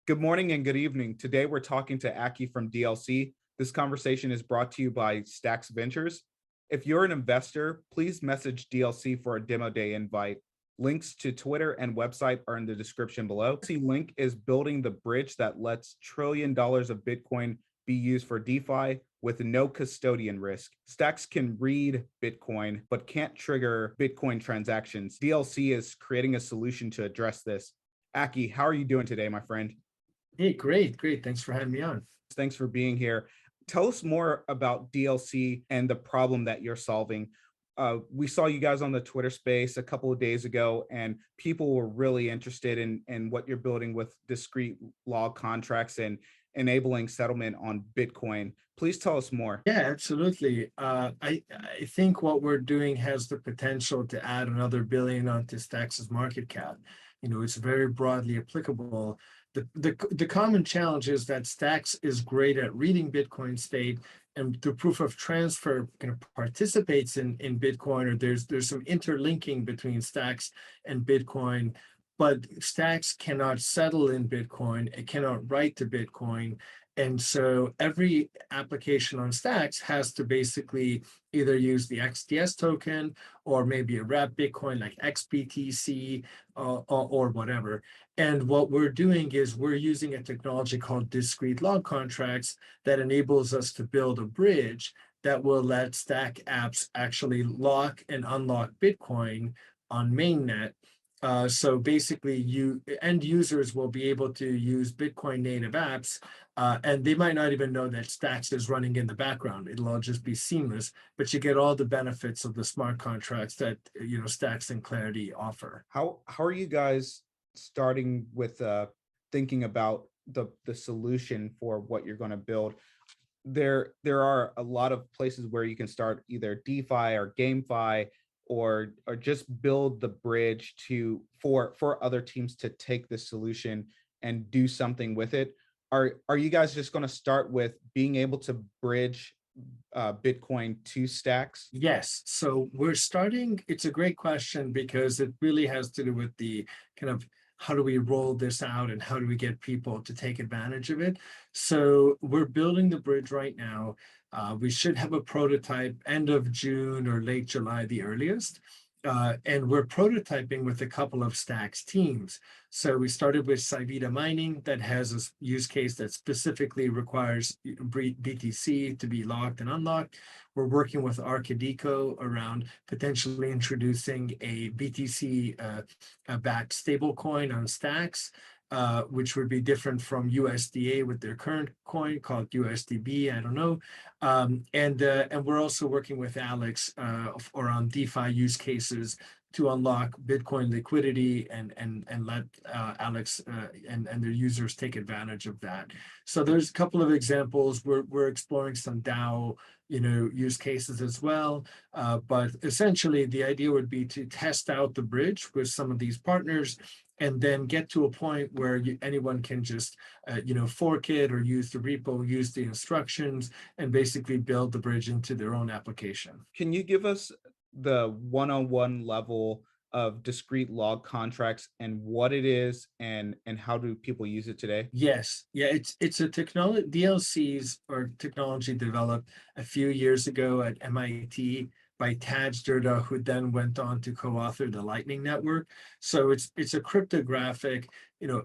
Good morning and good evening. Today we're talking to Aki from DLC. This conversation is brought to you by Stacks Ventures. If you're an investor, please message DLC for a demo day invite. Links to Twitter and website are in the description below. The link is building the bridge that lets $1 trillion of Bitcoin be used for DeFi with no custodian risk. Stacks can read Bitcoin, but can't trigger Bitcoin transactions. DLC is creating a solution to address this. Aki, how are you doing today, my friend? Hey, great. Thanks for having me on. Thanks for being here. Tell us more about DLC and the problem that you're solving. We saw you guys on the Twitter space a couple of days ago, and people were really interested in what you're building with discrete log contracts and enabling settlement on Bitcoin. Please tell us more. Yeah, absolutely. I think what we're doing has the potential to add another billion onto Stacks' market cap. It's very broadly applicable. The common challenge is that Stacks is great at reading Bitcoin state, and the proof of transfer kind of participates in Bitcoin, or there's some interlinking between Stacks and Bitcoin, but Stacks cannot settle in Bitcoin. It cannot write to Bitcoin. And so every application on Stacks has to basically either use the XDS token or maybe a wrapped Bitcoin like XBTC or whatever. And what we're doing is we're using a technology called discrete log contracts that enables us to build a bridge that will let Stack apps actually lock and unlock Bitcoin on mainnet. So basically, end users will be able to use Bitcoin native apps, and they might not even know that Stacks is running in the background. It'll all just be seamless, but you get all the benefits of the smart contracts that Stacks and Clarity offer. How are you guys starting with thinking about the solution for what you're going to build? There are a lot of places where you can start either DeFi or GameFi or just build the bridge for other teams to take the solution and do something with it. Are you guys just going to start with being able to bridge Bitcoin to Stacks? Yes. So we're starting. It's a great question because it really has to do with the kind of how do we roll this out and how do we get people to take advantage of it. So we're building the bridge right now. We should have a prototype end of June or late July, the earliest. And we're prototyping with a couple of Stacks teams. So we started with Civita Mining that has a use case that specifically requires BTC to be locked and unlocked. We're working with Arcadico around potentially introducing a BTC backed stablecoin on Stacks, which would be different from USDA with their current coin called USDB. I don't know. And we're also working with Alex around DeFi use cases to unlock Bitcoin liquidity and let Alex and their users take advantage of that. So there's a couple of examples. We're exploring some DAO use cases as well. But essentially, the idea would be to test out the bridge with some of these partners and then get to a point where anyone can just, fork it or use the repo, use the instructions, and basically build the bridge into their own application. Can you give us the one-on-one level of discrete log contracts and what it is and how do people use it today? Yes, yeah, it's a technology. DLCs or technology developed a few years ago at MIT by Taj Durda, who then went on to co-author the Lightning Network. So it's a cryptographic,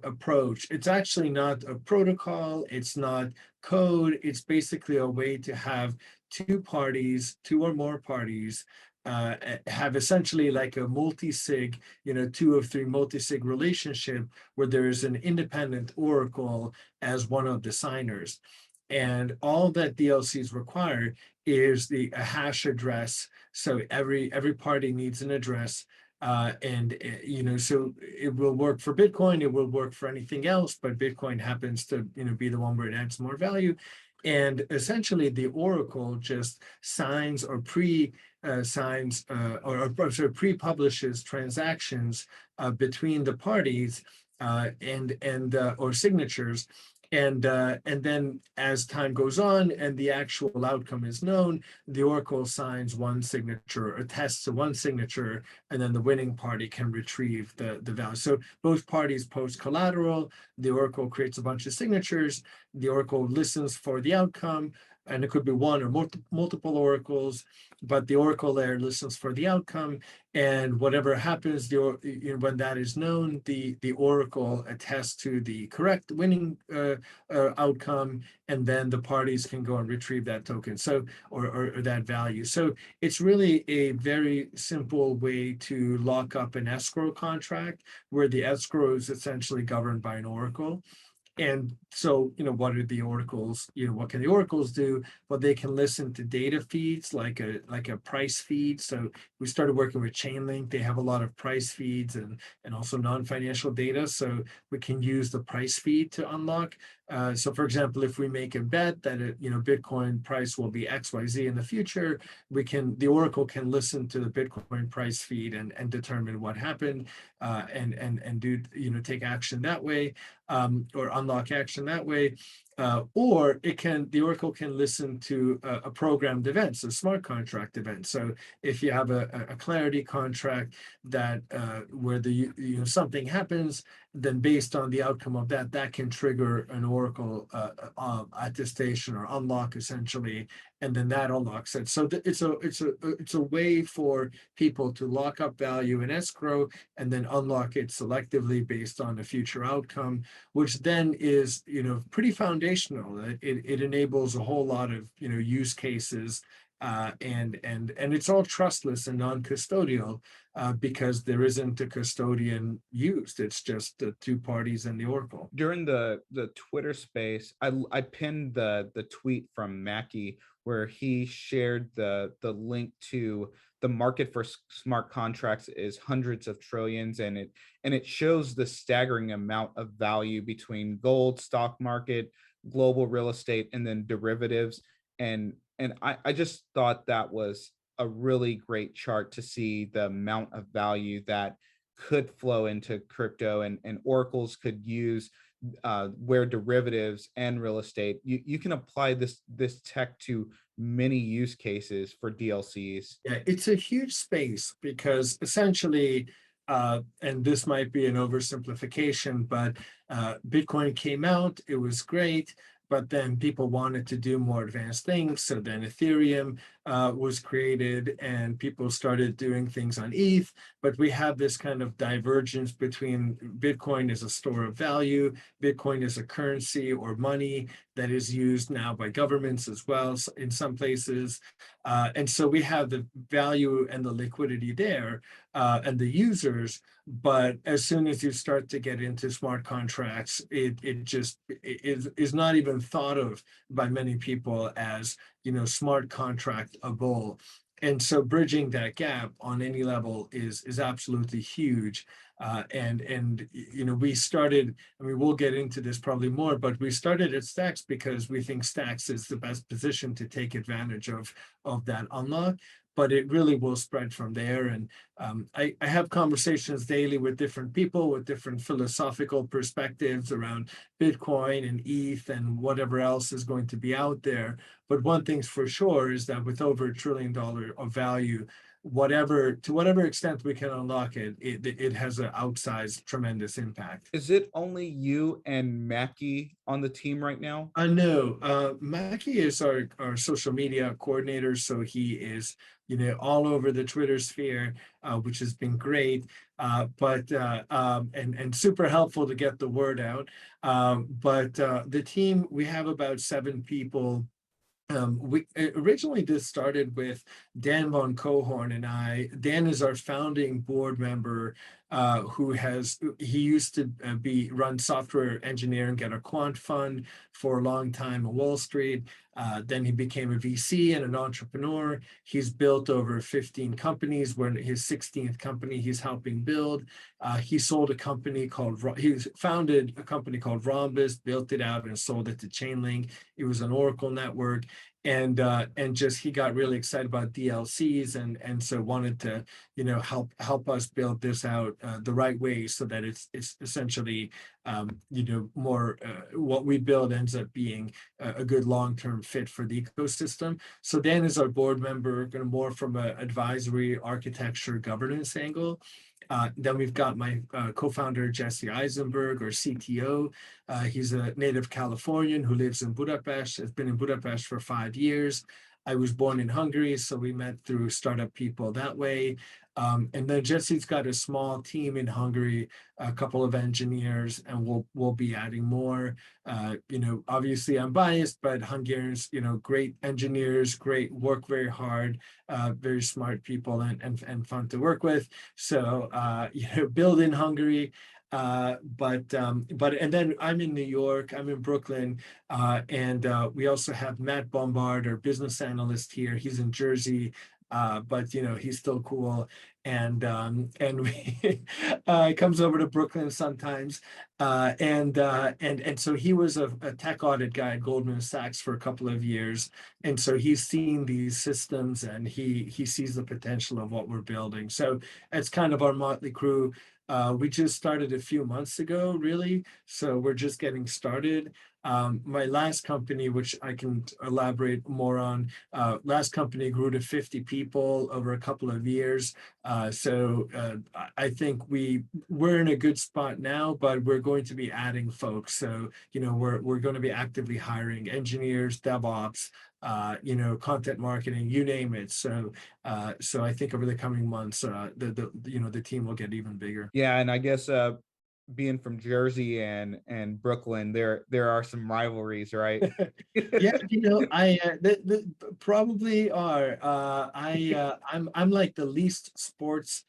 approach. It's actually not a protocol. It's not code. It's basically a way to have two or more parties, have essentially like a multi-sig, two of three multi-sig relationship where there is an independent oracle as one of the signers. And all that DLCs require is a hash address. So every party needs an address. So it will work for Bitcoin, it will work for anything else, but Bitcoin happens to, be the one where it adds more value. And essentially the oracle just signs or signs or pre-publishes transactions between the parties and or signatures. And then as time goes on and the actual outcome is known, the oracle signs one signature, attests to one signature, and then the winning party can retrieve the value. So both parties post collateral, the oracle creates a bunch of signatures, the oracle listens for the outcome, and it could be one or multiple oracles, but the oracle there listens for the outcome, and whatever happens, when that is known, the oracle attests to the correct winning outcome, and then the parties can go and retrieve that token, so or that value. So it's really a very simple way to lock up an escrow contract, where the escrow is essentially governed by an oracle. And so, what are the oracles? What can the oracles do? Well, they can listen to data feeds, like a price feed. So we started working with Chainlink. They have a lot of price feeds and also non-financial data. So we can use the price feed to unlock. So for example, if we make a bet that Bitcoin price will be XYZ in the future, the oracle can listen to the Bitcoin price feed and determine what happened, and do take action that way, or unlock action that way. Or the oracle can listen to a programmed event, so smart contract event. So if you have a clarity contract that where something happens, then based on the outcome of that can trigger an oracle attestation or unlock, essentially, and then that unlocks it. So it's a way for people to lock up value in escrow and then unlock it selectively based on a future outcome, which then is pretty foundational. It enables a whole lot of use cases, and it's all trustless and non-custodial, because there isn't a custodian used. It's just the two parties and the oracle. During the Twitter space, I pinned the tweet from Mackie where he shared the link to the market for smart contracts is hundreds of trillions, and it shows the staggering amount of value between gold, stock market, global real estate, and then derivatives. And I just thought that was a really great chart to see the amount of value that could flow into crypto, and oracles could use where derivatives and real estate, you can apply this tech to many use cases for DLCs. Yeah, it's a huge space because essentially, and this might be an oversimplification, but Bitcoin came out, it was great, but then people wanted to do more advanced things. So then Ethereum was created and people started doing things on ETH. But we have this kind of divergence between Bitcoin as a store of value, Bitcoin as a currency or money that is used now by governments as well in some places. And so we have the value and the liquidity there, and the users. But as soon as you start to get into smart contracts, it just is not even thought of by many people as smart contractable. And so bridging that gap on any level is absolutely huge. And we started, I mean, we'll get into this probably more, but we started at Stacks because we think Stacks is the best position to take advantage of that unlock. But it really will spread from there. And I have conversations daily with different people with different philosophical perspectives around Bitcoin and ETH and whatever else is going to be out there. But one thing's for sure is that with over $1 trillion of value, to whatever extent we can unlock it has an outsized, tremendous impact. Is it only you and Mackie on the team right now? No, Mackie is our social media coordinator, so he is, all over the Twitter sphere, which has been great, and super helpful to get the word out. But the team, we have about 7 people. We originally this started with Dan von Cohorn and I. Dan is our founding board member, he used to run software engineering at a quant fund for a long time on Wall Street. Then he became a VC and an entrepreneur. He's built over 15 companies. We're in his 16th company he's helping build. He founded a company called Rhombus, built it out and sold it to Chainlink. It was an Oracle network. and just he got really excited about DLCs, and so wanted to help us build this out the right way so that it's essentially more what we build ends up being a good long-term fit for the ecosystem. So Dan is our board member, kind of more from an advisory, architecture, governance angle. Then we've got my co-founder Jesse Eisenberg, or CTO. He's a native Californian who lives in Budapest, has been in Budapest for 5 years. I was born in Hungary, so we met through startup people that way. And then Jesse's got a small team in Hungary, a couple of engineers, and we'll be adding more. Obviously I'm biased, but Hungarians, great engineers, great, work very hard, very smart people, and fun to work with. So build in Hungary. And then I'm in New York, I'm in Brooklyn, and we also have Matt Bombard, our business analyst here. He's in Jersey, but he's still cool, and we comes over to Brooklyn sometimes, and so he was a tech audit guy at Goldman Sachs for a couple of years, and so he's seen these systems, and he sees the potential of what we're building. So it's kind of our motley crew. We just started a few months ago, really, so we're just getting started. My last company, which I can elaborate more on, last company grew to 50 people over a couple of years. I think we're in a good spot now, but we're going to be adding folks. So we're going to be actively hiring engineers, DevOps, content marketing, you name it. So I think over the coming months, the team will get even bigger. Yeah, and I guess being from Jersey and Brooklyn, there are some rivalries, right? Yeah, I probably are. I'm like the least sports,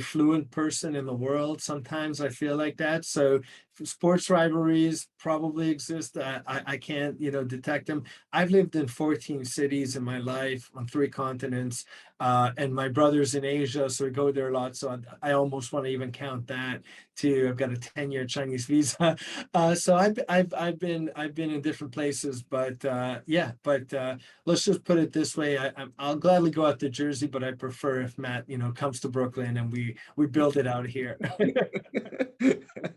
fluent person in the world. Sometimes I feel like that. So sports rivalries probably exist. I can't, detect them. I've lived in 14 cities in my life on 3 continents, and my brother's in Asia, so we go there a lot. So I almost want to even count that too. I've got a 10-year Chinese visa, so I've been in different places, but yeah. But let's just put it this way: I'll gladly go out to Jersey, but I prefer if Matt, comes to Brooklyn and we build it out here.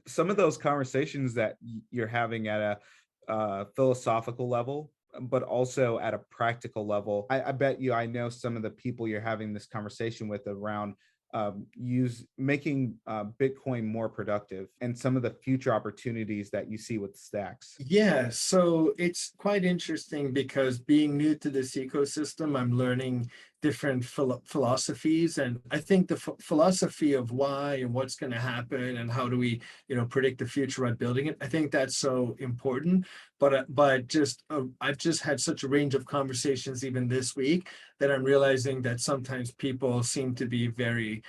Some of those conversations that you're having at a philosophical level, but also at a practical level. I bet you I know some of the people you're having this conversation with around making Bitcoin more productive and some of the future opportunities that you see with stacks. Yeah, so it's quite interesting because being new to this ecosystem, I'm learning different philosophies, and I think the philosophy of why and what's going to happen and how do we, predict the future by building it. I think that's so important. But just I've just had such a range of conversations even this week that I'm realizing that sometimes people seem to be very,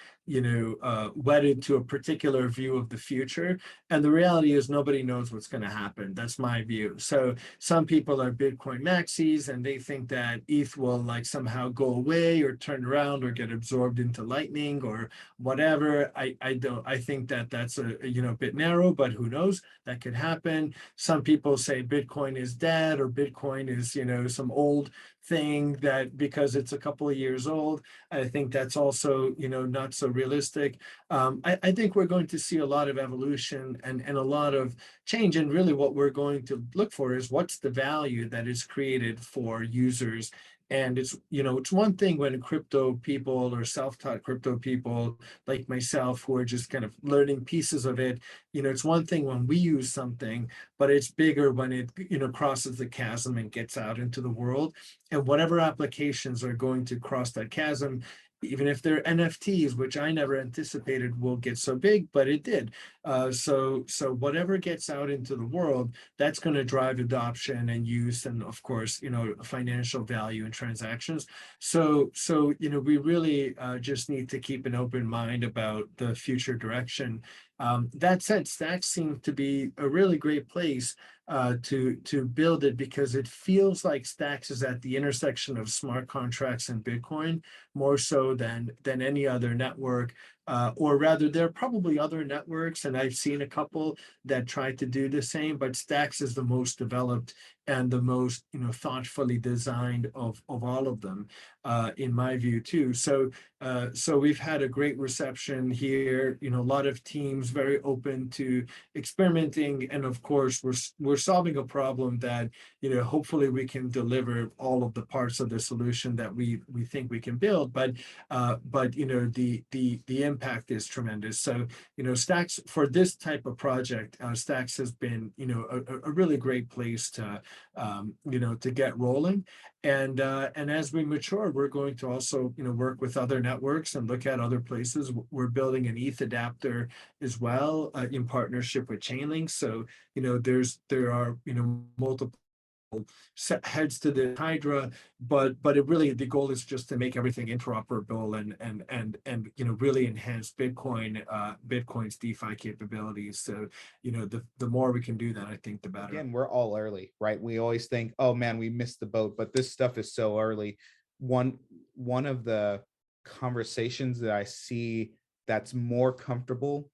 wedded to a particular view of the future, and the reality is nobody knows what's going to happen. That's my view. So some people are Bitcoin maxis and they think that ETH will like somehow go away or turn around or get absorbed into Lightning or whatever. I don't. I think that that's a bit narrow, but who knows? That could happen. Some people say Bitcoin is dead or Bitcoin is some old thing that because it's a couple of years old. I think that's also not so realistic. I think we're going to see a lot of evolution and a lot of change, and really what we're going to look for is what's the value that is created for users. And it's one thing when crypto people or self-taught crypto people like myself who are just kind of learning pieces of it, it's one thing when we use something, but it's bigger when it crosses the chasm and gets out into the world. And whatever applications are going to cross that chasm, even if they're NFTs, which I never anticipated will get so big, but it did. So whatever gets out into the world, that's going to drive adoption and use, and of course, financial value and transactions. So we really just need to keep an open mind about the future direction. That said, Stacks seems to be a really great place to build it because it feels like Stacks is at the intersection of smart contracts and Bitcoin more so than any other network. or rather, there are probably other networks, and I've seen a couple that try to do the same, but Stacks is the most developed and the most, thoughtfully designed of all of them, in my view too. So we've had a great reception here. A lot of teams very open to experimenting, and of course, we're solving a problem that hopefully we can deliver all of the parts of the solution that we think we can build. But the impact is tremendous. So Stacks, for this type of project, Stacks has been a really great place to get rolling. And as we mature, we're going to also work with other networks and look at other places. We're building an ETH adapter as well, in partnership with Chainlink. So there are multiple heads to the Hydra, but it really, the goal is just to make everything interoperable and really enhance Bitcoin's DeFi capabilities. So the more we can do that, I think the better. Again, we're all early, right? We always think, oh man, we missed the boat, but this stuff is so early. One of the conversations that I see that's more comfortable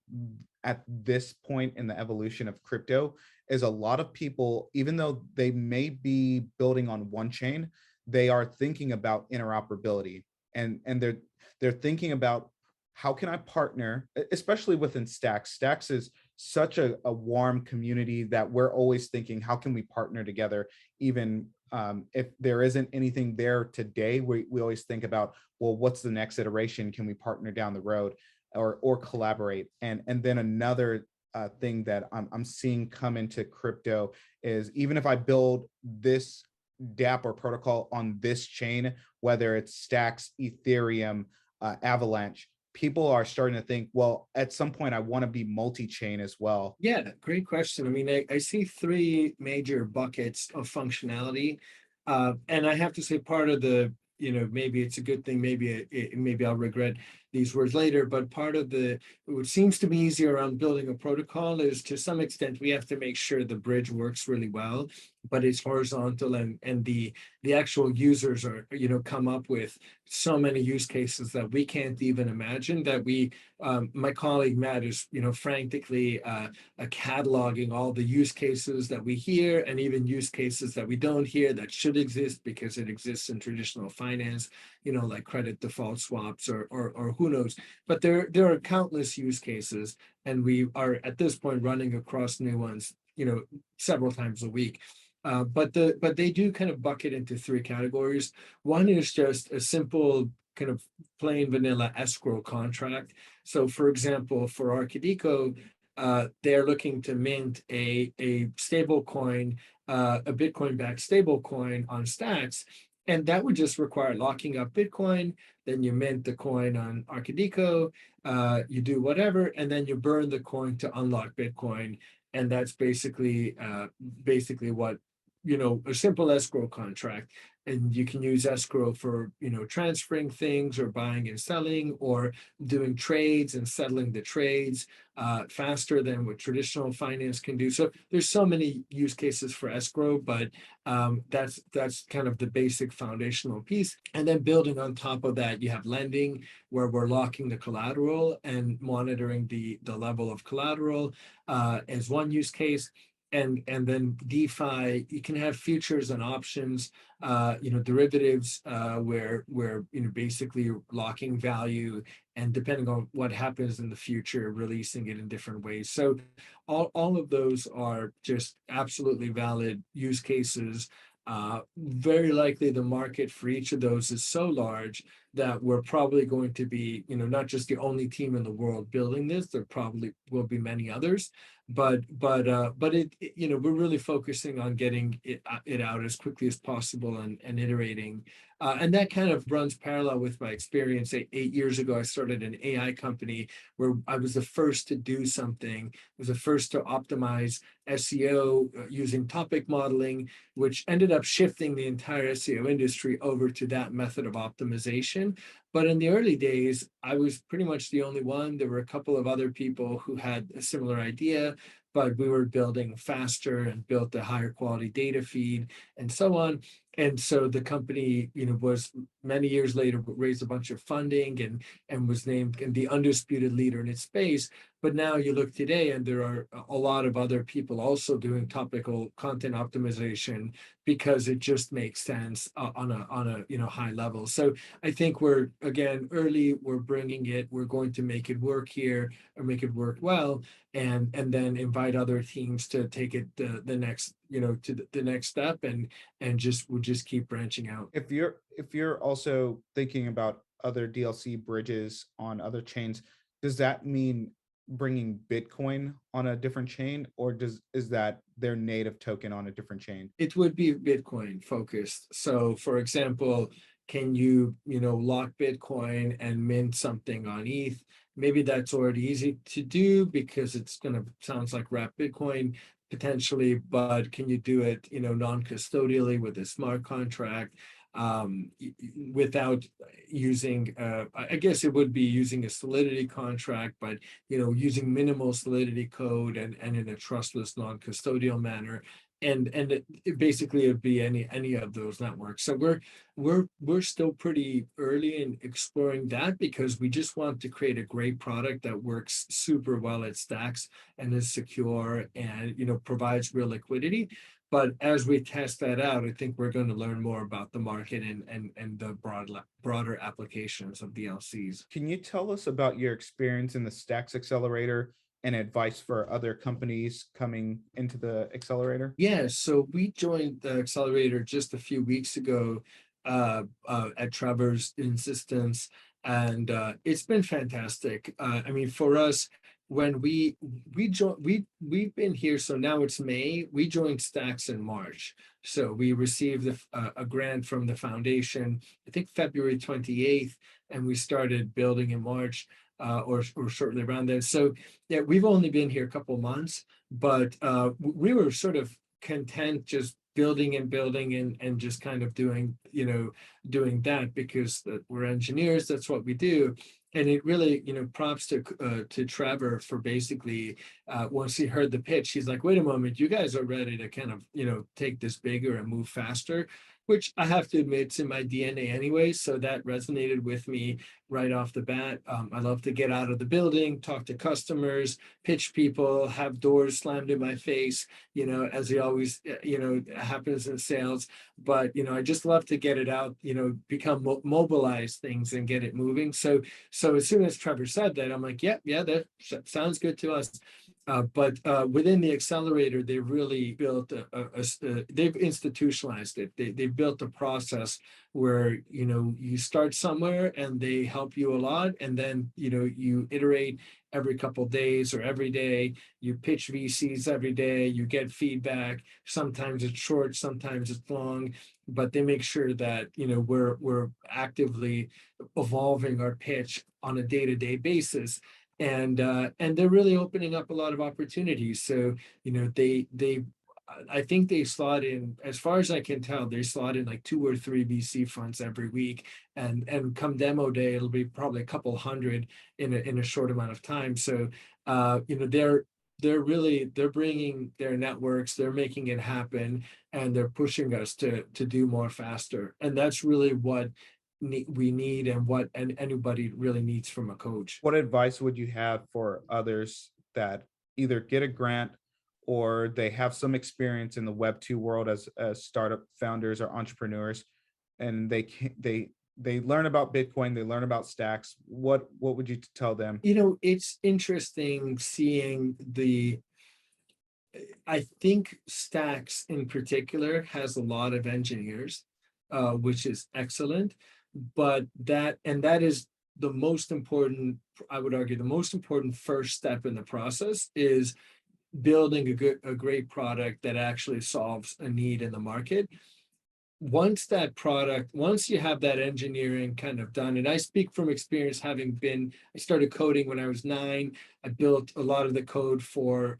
at this point in the evolution of crypto is a lot of people, even though they may be building on one chain, they are thinking about interoperability, and they're thinking about how can I partner, especially within Stacks. Stacks is such a warm community that we're always thinking, how can we partner together? Even if there isn't anything there today, we always think about, well, what's the next iteration? Can we partner down the road or collaborate? And then another thing that I'm seeing come into crypto is, even if I build this dApp or protocol on this chain, whether it's Stacks, Ethereum, Avalanche, people are starting to think, well, at some point I want to be multi-chain as well. Yeah, great question. I mean, I see three major buckets of functionality. And I have to say, part of the, maybe it's a good thing, maybe I'll regret these words later, but part of what seems to be easier around building a protocol is, to some extent, we have to make sure the bridge works really well, but it's horizontal, and the actual users are, come up with so many use cases that we can't even imagine, that my colleague Matt is, frantically cataloging all the use cases that we hear, and even use cases that we don't hear that should exist because it exists in traditional finance, like credit default swaps or who knows. But there are countless use cases, and we are at this point running across new ones, several times a week. But they do kind of bucket into three categories. One is just a simple kind of plain vanilla escrow contract. So, for example, for Arcadico, they're looking to mint a stable coin, a Bitcoin-backed stable coin on Stacks, and that would just require locking up Bitcoin. Then you mint the coin on Arcadico, you do whatever, and then you burn the coin to unlock Bitcoin. And that's basically what, a simple escrow contract. And you can use escrow for, transferring things or buying and selling, or doing trades and settling the trades faster than what traditional finance can do. So there's so many use cases for escrow, but that's kind of the basic foundational piece. And then building on top of that, you have lending, where we're locking the collateral and monitoring the level of collateral as one use case. And then DeFi, you can have futures and options, derivatives, where basically locking value, and depending on what happens in the future, releasing it in different ways. So all of those are just absolutely valid use cases. Very likely the market for each of those is so large that we're probably going to be, not just the only team in the world building this. There probably will be many others, but we're really focusing on getting it out as quickly as possible and iterating. And that kind of runs parallel with my experience. 8 years ago, I started an AI company where I was the first to do something, was the first to optimize SEO using topic modeling, which ended up shifting the entire SEO industry over to that method of optimization. But in the early days, I was pretty much the only one. There were a couple of other people who had a similar idea, but we were building faster and built a higher quality data feed and so on. And so the company, was many years later raised a bunch of funding and was named the undisputed leader in its space. But now you look today, and there are a lot of other people also doing topical content optimization because it just makes sense on a high level. So I think we're again early. We're bringing it. We're going to make it work here or make it work well, and then invite other teams to take it the next to the next step, and we'll just keep branching out. If you're also thinking about other DLC bridges on other chains, does that mean bringing Bitcoin on a different chain, or is that their native token on a different chain? It would be Bitcoin focused. So, for example, can you lock Bitcoin and mint something on ETH? Maybe that's already easy to do because it's going to sounds like wrap Bitcoin potentially, but can you do it, non-custodially with a smart contract without using, I guess it would be using a Solidity contract, but using minimal Solidity code and in a trustless non-custodial manner, and basically it'd be any of those networks. So we're still pretty early in exploring that because we just want to create a great product that works super well at Stacks and is secure and provides real liquidity. But as we test that out, I think we're going to learn more about the market and the broader applications of DLCs. Can you tell us about your experience in the Stacks Accelerator and advice for other companies coming into the accelerator? Yeah, so we joined the accelerator just a few weeks ago at Trevor's insistence, and it's been fantastic. I mean, for us, when we joined, we've been here. So now it's May. We joined Stacks in March, so we received a grant from the foundation, I think February 28th, and we started building in March. Or shortly around there. So yeah, we've only been here a couple months, but we were sort of content just building and building and just kind of doing that because we're engineers. That's what we do. And it really, props to Trevor for basically once he heard the pitch, he's like, wait a moment, you guys are ready to kind of take this bigger and move faster, which I have to admit it's in my DNA anyway. So that resonated with me right off the bat. I love to get out of the building, talk to customers, pitch people, have doors slammed in my face, as he always, happens in sales. But, I just love to get it out, mobilize things and get it moving. So as soon as Trevor said that, I'm like, yeah, that sounds good to us. But within the accelerator, they've really built they've institutionalized it. They've built a process where you start somewhere and they help you a lot, and then you iterate every couple of days or every day. You pitch VCs every day. You get feedback. Sometimes it's short, sometimes it's long, but they make sure that we're actively evolving our pitch on a day-to-day basis, and they're really opening up a lot of opportunities. So they I think they slot in, as far as I can tell, they slot in like 2 or 3 VC funds every week, and come demo day, it'll be probably a couple hundred in a short amount of time. So they're bringing their networks, they're making it happen, and they're pushing us to do more faster, and that's really what we need and what anybody really needs from a coach. What advice would you have for others that either get a grant or they have some experience in the Web2 world as startup founders or entrepreneurs, and they learn about Bitcoin, they learn about Stacks? What would you tell them? It's interesting seeing I think Stacks in particular has a lot of engineers, which is excellent. But that is the most important, I would argue, the most important first step in the process is building a great product that actually solves a need in the market. once you have that engineering kind of done, and I speak from experience, I started coding when I was 9. I built a lot of the code for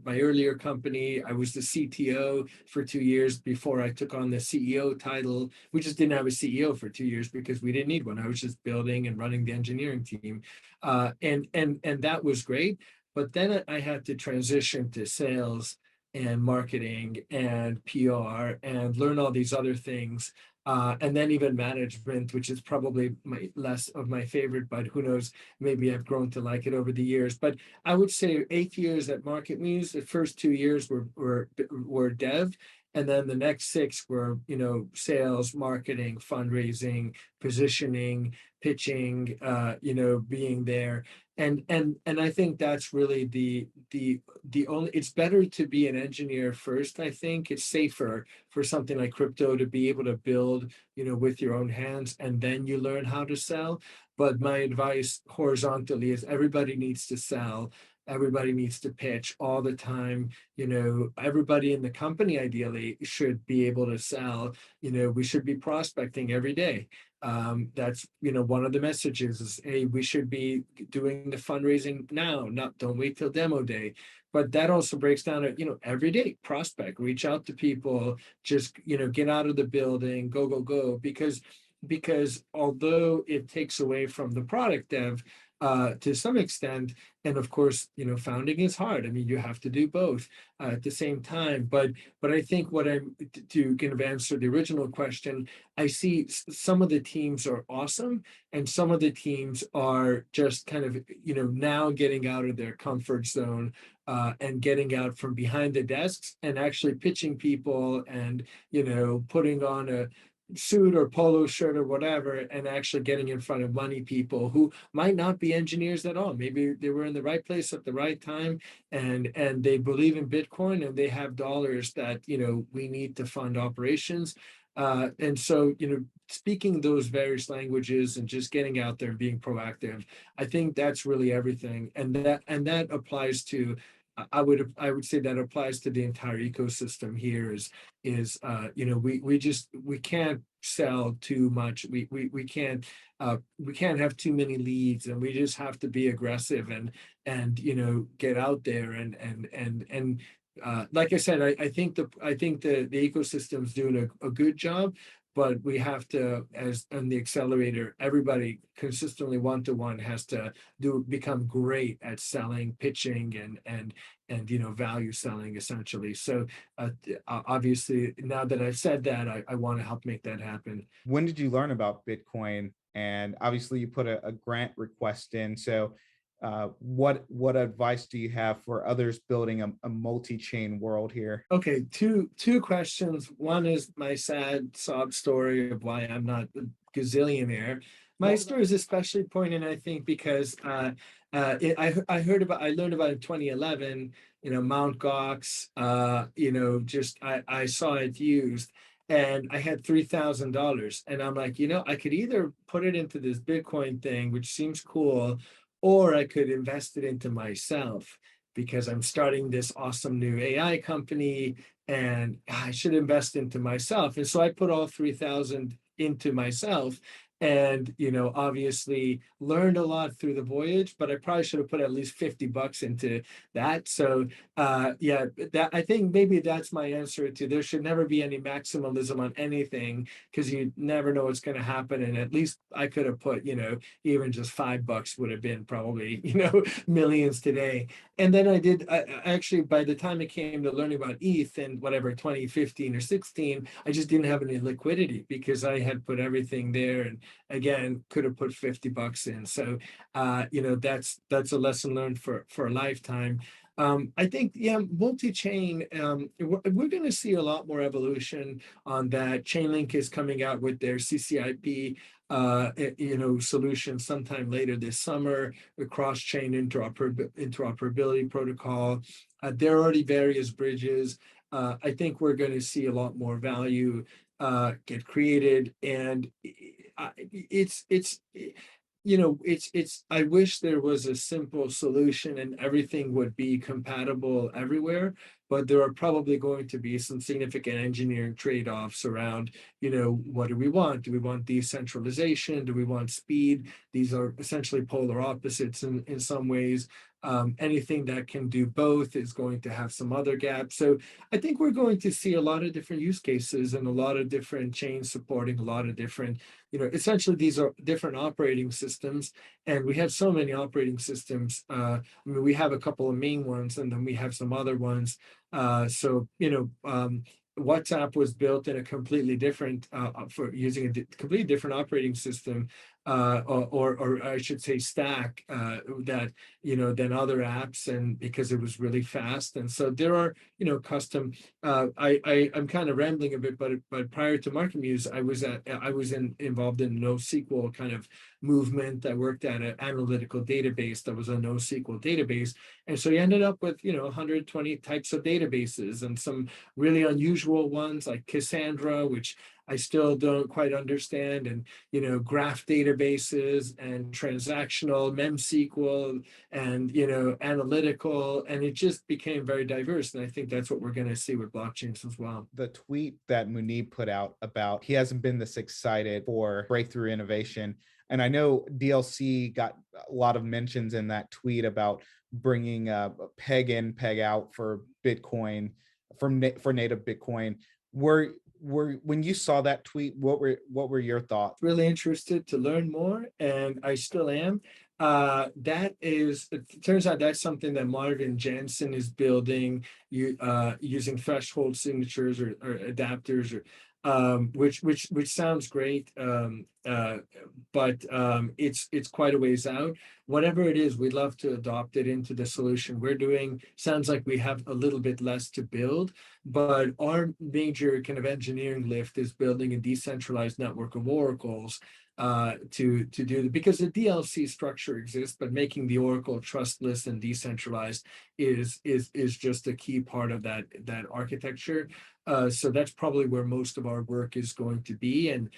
my earlier company. I was the CTO for 2 years before I took on the CEO title. We just didn't have a CEO for 2 years because we didn't need one. I was just building and running the engineering team, and that was great. But then I had to transition to sales and marketing and PR and learn all these other things. And then even management, which is probably less of my favorite, but who knows, maybe I've grown to like it over the years. But I would say 8 years at Market Muse, the first 2 years were dev. And then the next 6 were, sales, marketing, fundraising, positioning, pitching, being there. And I think that's really the only, it's better to be an engineer first. I think it's safer for something like crypto to be able to build, with your own hands, and then you learn how to sell. But my advice horizontally is everybody needs to sell. Everybody needs to pitch all the time. Everybody in the company ideally should be able to sell. We should be prospecting every day. That's one of the messages is, hey, we should be doing the fundraising now, not don't wait till demo day. But that also breaks down to, every day prospect, reach out to people, just get out of the building, go go go, because although it takes away from the product dev to some extent, and of course, founding is hard. I mean, you have to do both at the same time. But I think what I'm to kind of answer the original question, I see some of the teams are awesome, and some of the teams are just kind of now getting out of their comfort zone, and getting out from behind the desks and actually pitching people, and putting on a suit or polo shirt or whatever, and actually getting in front of money people who might not be engineers at all. Maybe they were in the right place at the right time, and they believe in Bitcoin, and they have dollars that we need to fund operations. And so speaking those various languages and just getting out there and being proactive, I think that's really everything. And that applies to, I would say that applies to the entire ecosystem here. We can't sell too much. We can't have too many leads, and we just have to be aggressive and get out there, and like I said, I think the ecosystem's doing a good job. But we have to, as on the accelerator, everybody consistently one-to-one has to become great at selling, pitching, and value selling essentially. So obviously, now that I've said that, I want to help make that happen. When did you learn about Bitcoin? And obviously, you put a grant request in. So, what advice do you have for others building a multi-chain world here? Okay, two questions. One is my sad sob story of why I'm not a gazillionaire. My story is especially poignant, I think, because I learned about it in 2011. Mount Gox. Just I saw it used, and I had $3,000, and I'm like, I could either put it into this Bitcoin thing, which seems cool, or I could invest it into myself because I'm starting this awesome new AI company, and I should invest into myself. And so I put all 3,000 into myself, and obviously learned a lot through the voyage, but I probably should have put at least $50 into that. So yeah, that I think maybe that's my answer to, there should never be any maximalism on anything, because you never know what's going to happen. And at least I could have put, even just $5 would have been probably, millions today. And then actually, by the time it came to learning about ETH in whatever 2015 or 16, I just didn't have any liquidity because I had put everything there, and again, could have put $50 in. So that's a lesson learned for a lifetime. I think, yeah, multi-chain, we're going to see a lot more evolution on that. Chainlink is coming out with their CCIP solution sometime later this summer, the cross-chain interoperability protocol. There are already various bridges. I think we're going to see a lot more value get created, and it's I wish there was a simple solution and everything would be compatible everywhere, but there are probably going to be some significant engineering trade-offs around, what do we want? Do we want decentralization? Do we want speed? These are essentially polar opposites in some ways. Anything that can do both is going to have some other gaps. So I think we're going to see a lot of different use cases and a lot of different chains supporting a lot of different, essentially these are different operating systems, and we have so many operating systems. I mean, we have a couple of main ones, and then we have some other ones. WhatsApp was built in a completely different for using a completely different operating system, or I should say stack, that than other apps, and because it was really fast. And so there are custom. I'm kind of rambling a bit, but prior to MarketMuse, I was involved in NoSQL kind of movement. I worked at an analytical database that was a NoSQL database, and so you ended up with 120 types of databases and some really unusual ones like Cassandra, which I still don't quite understand, and graph databases and transactional memSQL and analytical, and it just became very diverse. And I think that's what we're going to see with blockchains as well. The tweet that Munib put out about he hasn't been this excited for breakthrough innovation. And I know DLC got a lot of mentions in that tweet about bringing peg in, peg out for Bitcoin, for native Bitcoin. Were when you saw that tweet, what were your thoughts? Really interested to learn more, and I still am. It turns out that's something that Marvin Jansen is building, using threshold signatures or adapters, or which sounds great, but it's quite a ways out. Whatever it is, we'd love to adopt it into the solution we're doing. Sounds like we have a little bit less to build, but our major kind of engineering lift is building a decentralized network of oracles, to do the, because the DLC structure exists, but making the oracle trustless and decentralized is just a key part of that architecture. So that's probably where most of our work is going to be, and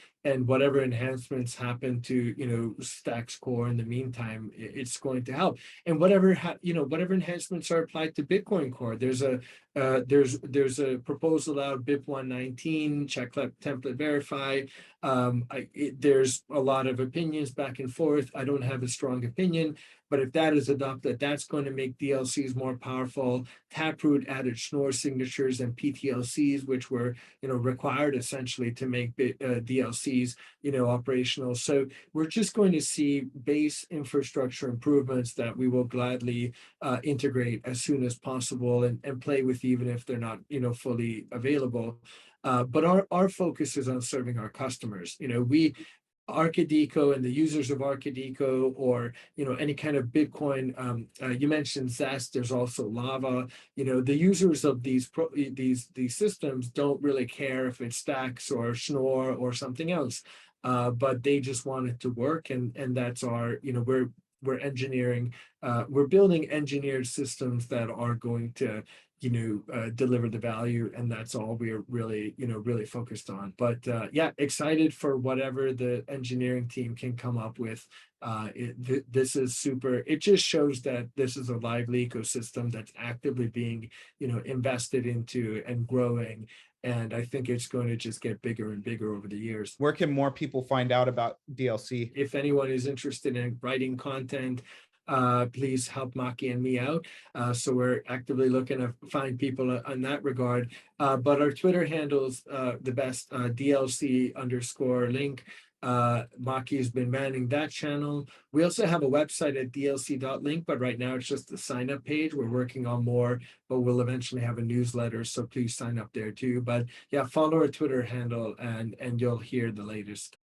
whatever enhancements happen to Stacks Core in the meantime, it's going to help. And whatever enhancements are applied to Bitcoin Core, there's a proposal out, BIP 119, check template verify. There's a lot of opinions back and forth. I don't have a strong opinion, but if that is adopted, that's going to make DLCs more powerful. Taproot added Schnorr signatures and PTLCs, which were required essentially to make DLCs operational. So we're just going to see base infrastructure improvements that we will gladly integrate as soon as possible, and play with, even if they're not fully available. But our focus is on serving our customers. Archideco and the users of Archideco, or any kind of Bitcoin. You mentioned Zest. There's also Lava. The users of these systems don't really care if it's Stacks or Schnorr or something else, but they just want it to work, and that's our we're engineering. We're building engineered systems that are going to deliver the value, and that's all we're really focused on. But yeah, excited for whatever the engineering team can come up with. This is super. It just shows that this is a lively ecosystem that's actively being invested into and growing, and I think it's going to just get bigger and bigger over the years. Where can more people find out about DLC? If anyone is interested in writing content, please help Maki and me out. So we're actively looking to find people in that regard. But our Twitter handles the best, DLC_link. Maki has been manning that channel. We also have a website at dlc.link, but right now it's just the sign up page. We're working on more, but we'll eventually have a newsletter, so please sign up there too. But yeah, follow our Twitter handle, and you'll hear the latest.